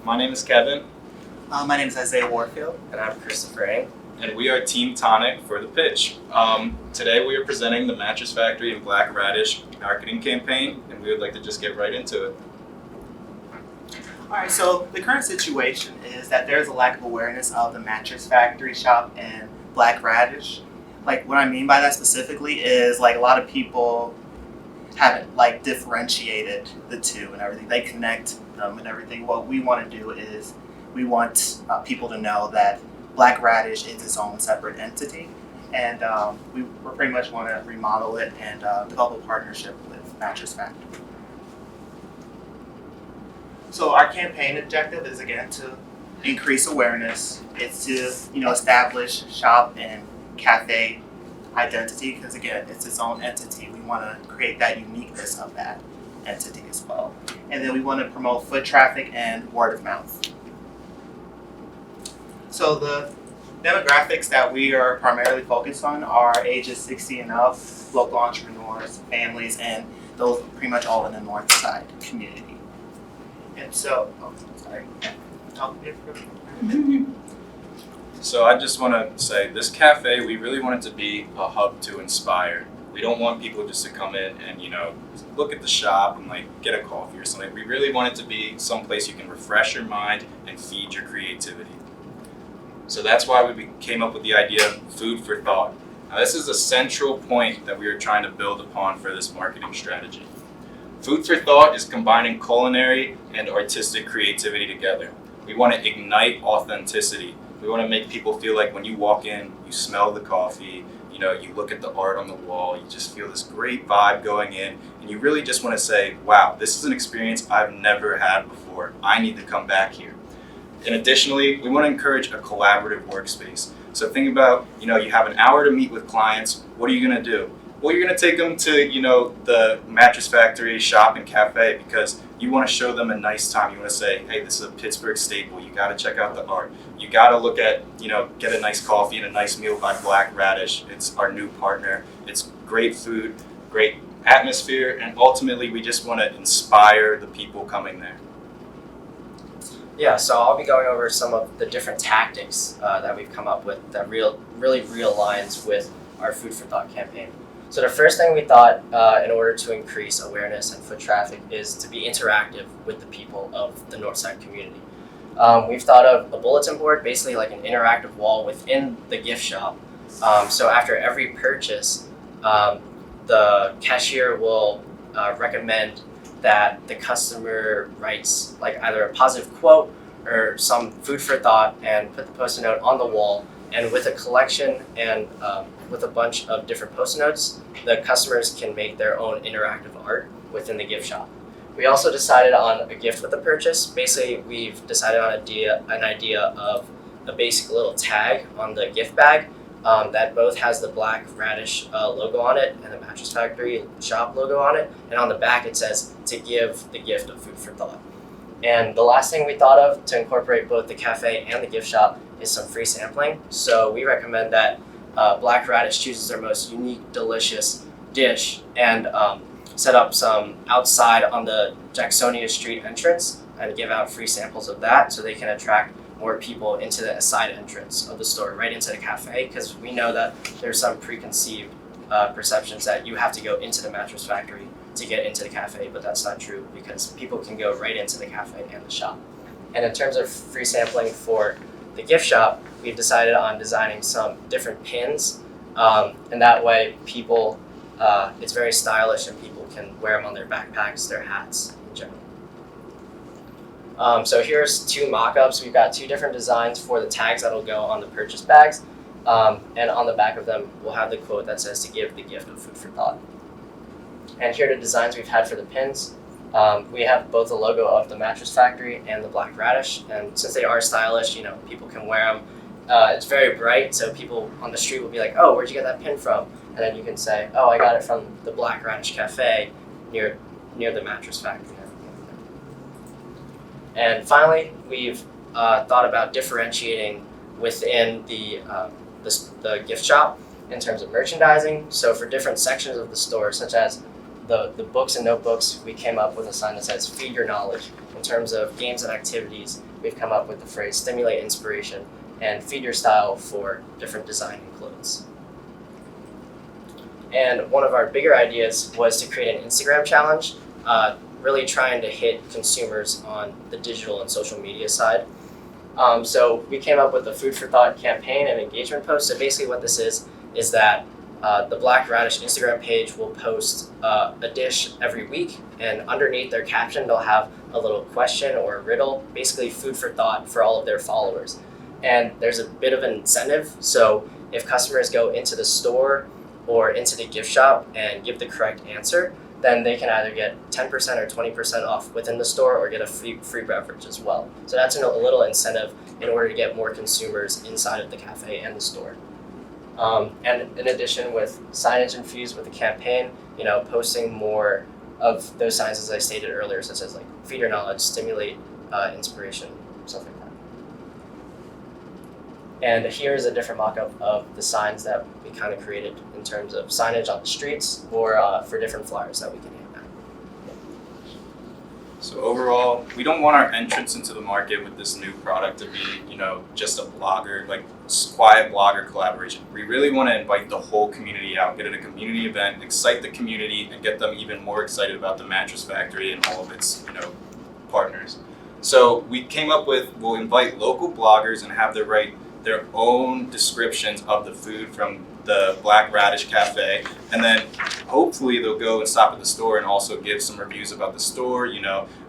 My name is Kevin, My name is Isaiah Warfield. And I'm Christopher Ng. and we are Team Tonic for the pitch. Today we are presenting the Mattress Factory and Black Radish marketing campaign, and we would like to just get right into it. All right, so the current situation is that there's a lack of awareness of the Mattress Factory shop and Black Radish. Like, what I mean by that specifically is, like, a lot of people haven't, like, differentiated the two and everything. They connect them and everything. What we want to do is we want people to know that Black Radish is its own separate entity, and we pretty much want to remodel it and develop a partnership with Mattress Factory. So our campaign objective is, again, to increase awareness. It's to establish shop and cafe identity, because again, it's its own entity. We want to create that uniqueness of that entity as well. And then we want to promote foot traffic and word of mouth. So the demographics that we are primarily focused on are ages 60 and up, local entrepreneurs, families, and those pretty much all in the north side community. And so, So I just want to say, this cafe, we really want it to be a hub to inspire. We don't want people just to come in and, look at the shop and get a coffee or something. We really want it to be someplace you can refresh your mind and feed your creativity. So that's why we came up with the idea of food for thought. Now, this is a central point that we are trying to build upon for this marketing strategy. Food for thought is combining culinary and artistic creativity together. We want to ignite authenticity. We want to make people feel like when you walk in, you smell the coffee, you look at the art on the wall, you just feel this great vibe going in, and you really just want to say, wow, this is an experience I've never had before. I need to come back here. And additionally, we want to encourage a collaborative workspace. So think about, you have an hour to meet with clients. What are you going to do? Well, you're going to take them to, the Mattress Factory shop and cafe, because you want to show them a nice time. You want to say, hey, this is a Pittsburgh staple. You got to check out the art. You got to look at, get a nice coffee and a nice meal by Black Radish. It's our new partner. It's great food, great atmosphere, and ultimately we just want to inspire the people coming there. Yeah, so I'll be going over some of the different tactics that we've come up with that really realigns with our Food for Thought campaign. So the first thing we thought in order to increase awareness and foot traffic is to be interactive with the people of the Northside community. We've thought of a bulletin board, basically like an interactive wall within the gift shop. So after every purchase, the cashier will recommend that the customer writes like either a positive quote or some food for thought and put the post-it note on the wall. And with a collection and with a bunch of different post notes, the customers can make their own interactive art within the gift shop. We also decided on a gift with a purchase. Basically, we've decided on an idea of a basic little tag on the gift bag that both has the Black Radish logo on it and the Mattress Factory shop logo on it. And on the back, it says to give the gift of food for thought. And the last thing we thought of to incorporate both the cafe and the gift shop is some free sampling. So we recommend that Black Radish chooses their most unique, delicious dish and set up some outside on the Jacksonia Street entrance and give out free samples of that so they can attract more people into the side entrance of the store, right into the cafe, because we know that there's some preconceived perceptions that you have to go into the Mattress Factory to get into the cafe, but that's not true because people can go right into the cafe and the shop. And in terms of free sampling for the gift shop, we've decided on designing some different pins, and that way people, it's very stylish and people can wear them on their backpacks, their hats in general. So here's two mock-ups. We've got two different designs for the tags that'll go on the purchase bags, and on the back of them we'll have the quote that says to give the gift of food for thought. And here are the designs we've had for the pins. We have both the logo of the Mattress Factory and the Black Radish, and since they are stylish, people can wear them. It's very bright, so people on the street will be like, oh, where'd you get that pin from? And then you can say, oh, I got it from the Black Radish Cafe near the Mattress Factory. And finally, we've thought about differentiating within the gift shop in terms of merchandising. So for different sections of the store, such as the books and notebooks, we came up with a sign that says "Feed Your Knowledge," in terms of games and activities, we've come up with the phrase stimulate inspiration and feed your style for different design and clothes. And one of our bigger ideas was to create an Instagram challenge, really trying to hit consumers on the digital and social media side. So we came up with a Food for Thought campaign and engagement post. So basically what this is that the Black Radish Instagram page will post a dish every week, and underneath their caption they'll have a little question or a riddle, basically food for thought for all of their followers. And there's a bit of an incentive, so if customers go into the store or into the gift shop and give the correct answer, then they can either get 10% or 20% off within the store or get a free beverage as well. So that's a little incentive in order to get more consumers inside of the cafe and the store. And in addition, with signage infused with the campaign, posting more of those signs as I stated earlier, such as like feed your knowledge, stimulate inspiration, stuff like that. And here is a different mock-up of the signs that we kind of created in terms of signage on the streets or for different flyers that we can hang out. So overall, we don't want our entrance into the market with this new product to be, just a blogger, like quiet blogger collaboration. We really want to invite the whole community out, get it a community event, excite the community, and get them even more excited about the Mattress Factory and all of its, partners. So we came up with, we'll invite local bloggers and have them write their own descriptions of the food from the Black Radish Cafe, and then hopefully they'll go and stop at the store and also give some reviews about the store.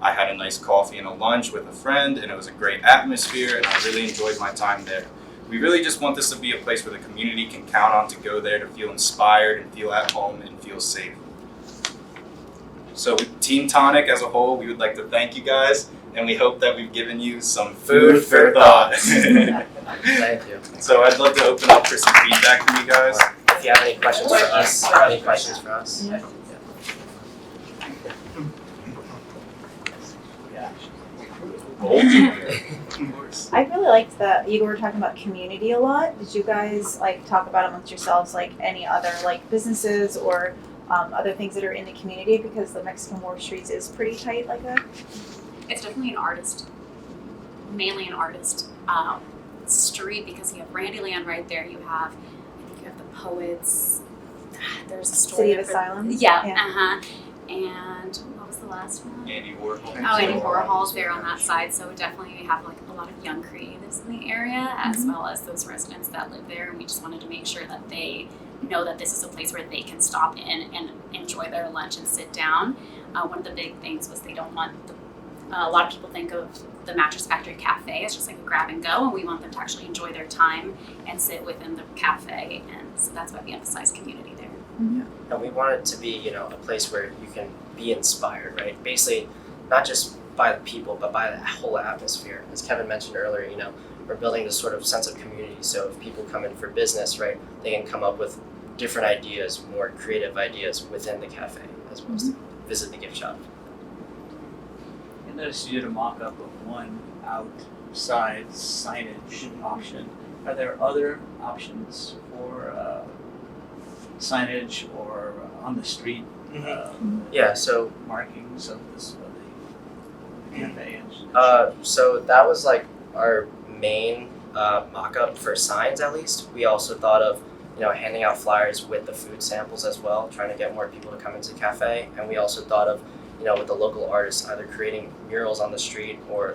I had a nice coffee and a lunch with a friend, and it was a great atmosphere, and I really enjoyed my time there. We really just want this to be a place where the community can count on to go there to feel inspired and feel at home and feel safe. So with Team Tonic as a whole, we would like to thank you guys, and we hope that we've given you some food for thought. Thank you. So I'd love to open up for some feedback from you guys. If you have any questions for us, Yeah. I really liked that you were talking about community a lot. Did you guys talk about amongst yourselves any other businesses or other things that are in the community, because the Mexican Wharf Streets is pretty tight like that? It's definitely an artist, mainly an artist street, because you have Randyland right there. I think you have the Poets. There's a store. City of Asylum? Yeah. And what was the last one? Andy Warhol. Oh, Andy Warhol's there on that side. So definitely we have a lot of young creatives in the area, as well as those residents that live there. And we just wanted to make sure that they know that this is a place where they can stop in and enjoy their lunch and sit down. One of the big things was they don't want a lot of people think of the Mattress Factory Cafe as just like a grab and go, and we want them to actually enjoy their time and sit within the cafe, and so that's why we emphasize community there. Mm-hmm. And we want it to be, a place where you can be inspired, right? Basically, not just by the people, but by the whole atmosphere. As Kevin mentioned earlier, we're building this sort of sense of community. So if people come in for business, right, they can come up with different ideas, more creative ideas within the cafe, as opposed to visit the gift shop. I noticed you did a mock-up of one outside signage option. Are there other options for signage or on the street Yeah, so markings of the cafe? so that was our main mock-up for signs. At least we also thought of handing out flyers with the food samples as well, trying to get more people to come into the cafe. And we also thought of with the local artists either creating murals on the street or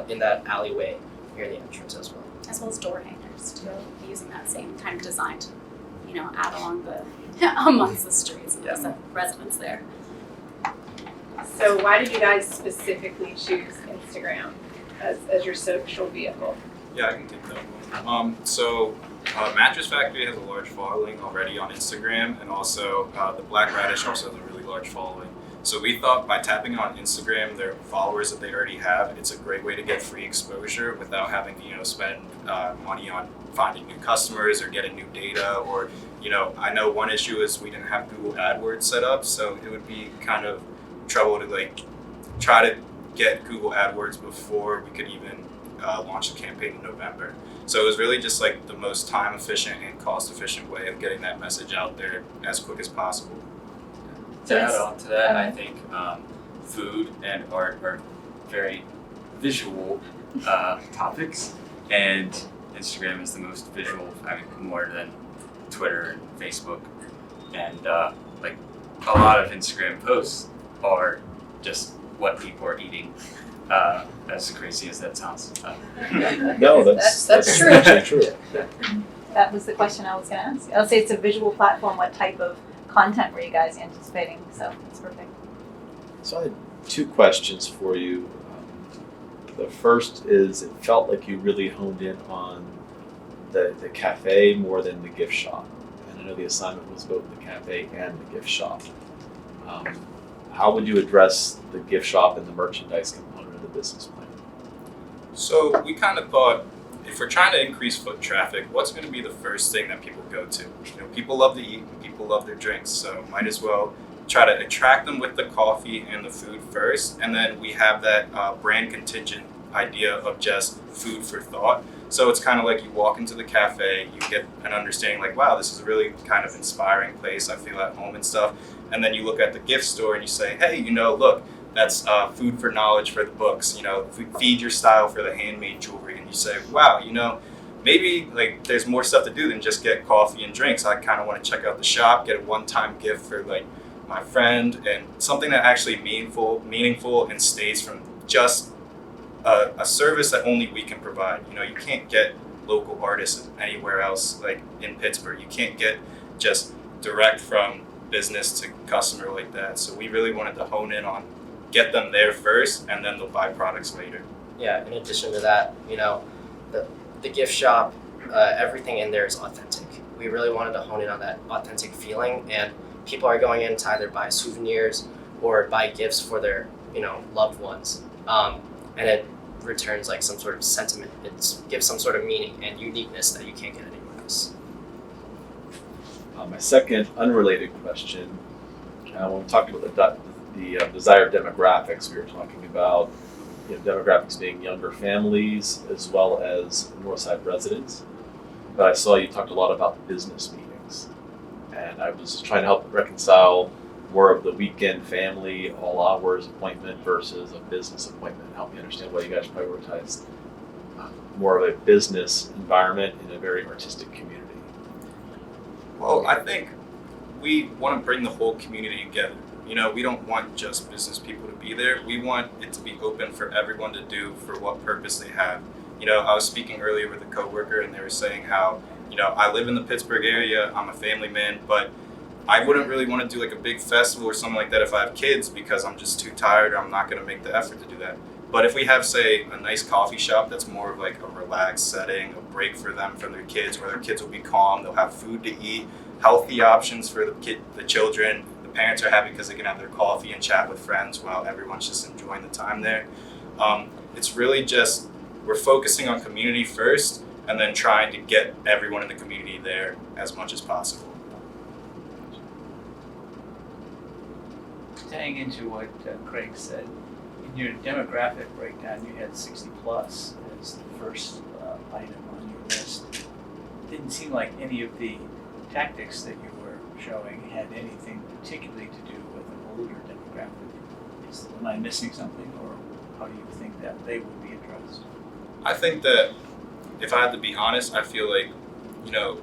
in that alleyway near the entrance as well. As well as door hangers too, using that same kind of design to add along the amongst the streets and the residents there. So why did you guys specifically choose Instagram as your social vehicle? Yeah, I can take that one. Mattress Factory has a large following already on Instagram, and also the Black Radish also has a really large following. So we thought by tapping on Instagram, their followers that they already have, it's a great way to get free exposure without having to spend money on finding new customers or getting new data. Or I know one issue is we didn't have Google AdWords set up, so it would be kind of trouble to try to get Google AdWords before we could even launch the campaign in November. So it was really just the most time efficient and cost efficient way of getting that message out there as quick as possible. To add on to that, I think food and art are very visual topics, and Instagram is the most visual, I mean, more than Twitter and Facebook, and like a lot of Instagram posts are just what people are eating. As crazy as that sounds. No, that's true. actually true. That was the question I was going to ask. I'll say it's a visual platform. What type of content were you guys anticipating? So it's perfect. So I had two questions for you. The first is, it felt like you really honed in on the cafe more than the gift shop. And I know the assignment was both the cafe and the gift shop. How would you address the gift shop and the merchandise component of the business plan? So we kind of thought, if we're trying to increase foot traffic, what's going to be the first thing that people go to? People love to eat and people love their drinks, so might as well try to attract them with the coffee and the food first, and then we have that brand contingent idea of just food for thought. So it's kind of like you walk into the cafe, you get an understanding like, wow, this is a really kind of inspiring place, I feel at home and stuff. And then you look at the gift store and you say, hey, look, that's food for knowledge for the books, feed your style for the handmade jewelry. And you say, wow, maybe like there's more stuff to do than just get coffee and drinks. I kind of want to check out the shop, get a one-time gift for like my friend, and something that actually meaningful and stays from just a service that only we can provide. You can't get local artists anywhere else like in Pittsburgh. You can't get just direct from business to customer like that. So we really wanted to hone in on get them there first, and then they'll buy products later. Yeah, in addition to that, the gift shop, everything in there is authentic. We really wanted to hone in on that authentic feeling, and people are going in to either buy souvenirs or buy gifts for their, loved ones. And it returns like some sort of sentiment. It gives some sort of meaning and uniqueness that you can't get anywhere else. My second unrelated question, when we talked about the desired demographics, we were talking about demographics being younger families as well as Northside residents. But I saw you talked a lot about business meetings, and I was trying to help reconcile more of the weekend family, all hours appointment versus a business appointment. Help me understand why you guys prioritized more of a business environment in a very artistic community. Well, I think we want to bring the whole community together. We don't want just business people to be there. We want it to be open for everyone to do for what purpose they have. I was speaking earlier with a coworker, and they were saying how, I live in the Pittsburgh area, I'm a family man, but I wouldn't really want to do like a big festival or something like that if I have kids, because I'm just too tired, or I'm not going to make the effort to do that. But if we have, say, a nice coffee shop that's more of like a relaxed setting, a break for them from their kids, where their kids will be calm, they'll have food to eat, healthy options for the children. The parents are happy because they can have their coffee and chat with friends while everyone's just enjoying the time there. It's really just, we're focusing on community first, and then trying to get everyone in the community there as much as possible. Tying into what Craig said, in your demographic breakdown, you had 60 plus as the first item on your list. It didn't seem like any of the tactics that you were showing had anything particularly to do with an older demographic. Am I missing something, or how do you think that they would be addressed? I think that if I had to be honest, I feel like,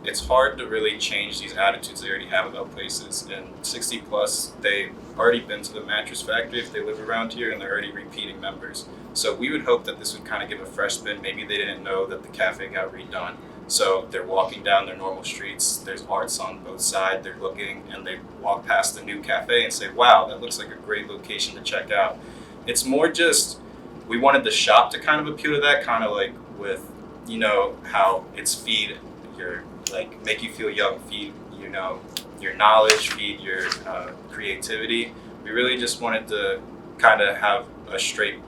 it's hard to really change these attitudes they already have about places. And 60 plus, they've already been to the Mattress Factory if they live around here, and they're already repeating members. So we would hope that this would kind of give a fresh spin. Maybe they didn't know that the cafe got redone. So they're walking down their normal streets, there's arts on both sides, they're looking, and they walk past the new cafe and say, wow, that looks like a great location to check out. It's more just, we wanted the shop to kind of appeal to that, kind of like with, how it's feed your, like, make you feel young, feed, your knowledge, feed your creativity. We really just wanted to kind of have a straight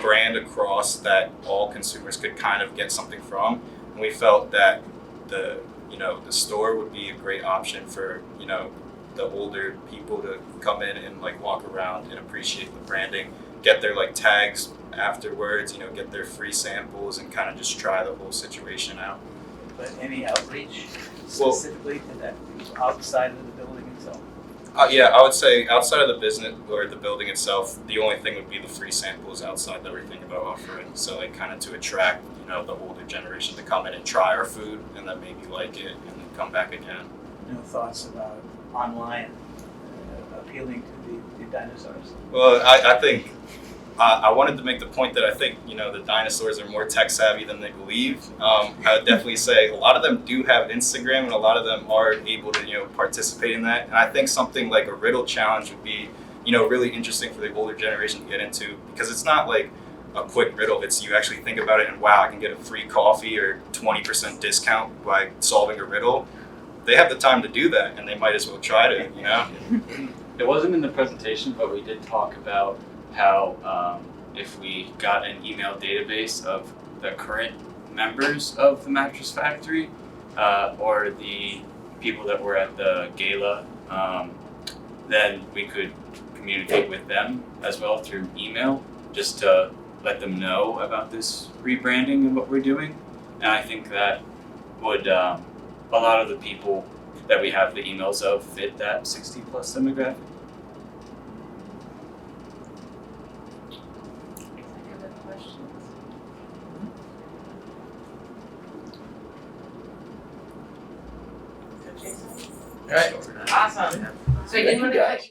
brand across that all consumers could kind of get something from. And we felt that the store would be a great option for, the older people to come in and like walk around and appreciate the branding, get their like tags afterwards, get their free samples and kind of just try the whole situation out. But any outreach specifically to that outside of the building itself? Yeah, I would say outside of the business or the building itself, the only thing would be the free samples outside that we're thinking about offering. So like kind of to attract, you know, the older generation to come in and try our food and then maybe like it and then come back again. No thoughts about online appealing to the dinosaurs? Well, I think I wanted to make the point that I think, you know, the dinosaurs are more tech savvy than they believe. I would definitely say a lot of them do have Instagram and a lot of them are able to, you know, participate in that. And I think something like a riddle challenge would be, you know, really interesting for the older generation to get into because it's not like a quick riddle. It's you actually think about it and wow, I can get a free coffee or 20% discount by solving a riddle. They have the time to do that and they might as well try to, you know. It wasn't in the presentation, but we did talk about how if we got an email database of the current members of the Mattress Factory or the people that were at the gala, then we could communicate with them as well through email just to let them know about this rebranding and what we're doing. And I think that would, a lot of the people that we have the emails of fit that 60 plus demographic. Other questions? All right. Awesome. So I did want to cut you